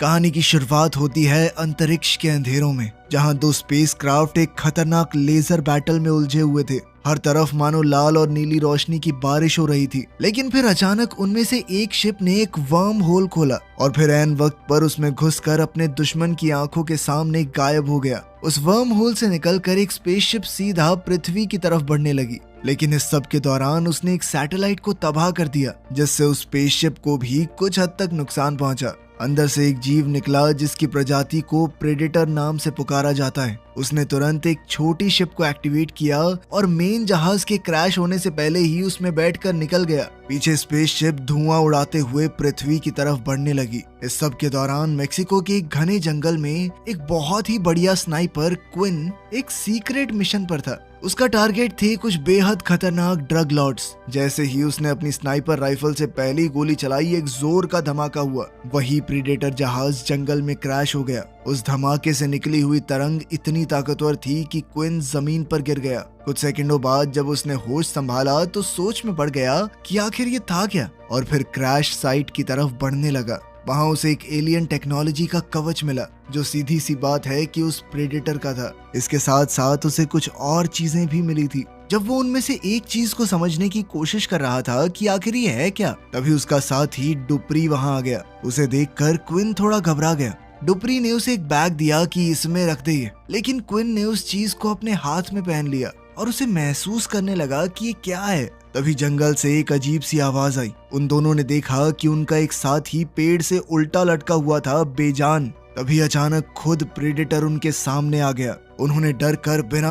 कहानी की शुरुआत होती है अंतरिक्ष के अंधेरों में, जहां दो स्पेसक्राफ्ट एक खतरनाक लेजर बैटल में उलझे हुए थे। हर तरफ मानो लाल और नीली रोशनी की बारिश हो रही थी। लेकिन फिर अचानक उनमें से एक शिप ने एक वर्म होल खोला और फिर ऐन वक्त पर उसमें घुसकर अपने दुश्मन की आंखों के सामने गायब हो गया। उस वर्म होल से निकलकर एक स्पेसशिप सीधा पृथ्वी की तरफ बढ़ने लगी। लेकिन इस सब के दौरान उसने एक सैटेलाइट को तबाह कर दिया, जिससे उस स्पेसशिप को भी कुछ हद तक नुकसान पहुंचा। अंदर से एक जीव निकला जिसकी प्रजाति को प्रेडेटर नाम से पुकारा जाता है। उसने तुरंत एक छोटी शिप को एक्टिवेट किया और मेन जहाज के क्रैश होने से पहले ही उसमें बैठकर निकल गया। पीछे स्पेसशिप धुआं उड़ाते हुए पृथ्वी की तरफ बढ़ने लगी। इस सब के दौरान मेक्सिको के एक घने जंगल में एक बहुत ही बढ़िया स्नाइपर क्विन एक सीक्रेट मिशन पर था। उसका टारगेट थे कुछ बेहद खतरनाक ड्रग लॉर्ड्स। जैसे ही उसने अपनी स्नाइपर राइफल से पहली गोली चलाई, एक जोर का धमाका हुआ। वही प्रीडेटर जहाज जंगल में क्रैश हो गया। उस धमाके से निकली हुई तरंग इतनी ताकतवर थी कि क्विन जमीन पर गिर गया। कुछ सेकंडों बाद जब उसने होश संभाला तो सोच में पड़ गया कि आखिर ये था क्या, और फिर क्रैश साइट की तरफ बढ़ने लगा। वहां उसे एक एलियन टेक्नोलॉजी का कवच मिला, जो सीधी सी बात है कि उस प्रेडेटर का था। इसके साथ साथ उसे कुछ और चीजें भी मिली थी। जब वो उनमें से एक चीज को समझने की कोशिश कर रहा था कि आखिर ये है क्या, तभी उसका साथी डुप्री वहां आ गया। उसे देखकर क्विन थोड़ा घबरा गया। डुप्री ने उसे एक बैग दिया कि इसमें रख दे ये। लेकिन क्विन ने उस चीज को अपने हाथ में पहन लिया और उसे महसूस करने लगा कि ये क्या है। तभी जंगल से एक अजीब सी आवाज आई। उन दोनों ने देखा कि उनका एक साथी पेड़ से उल्टा लटका हुआ था, बेजान। तभी अचानक खुद प्रेडेटर उनके सामने आ गया। उन्होंने डर कर बिना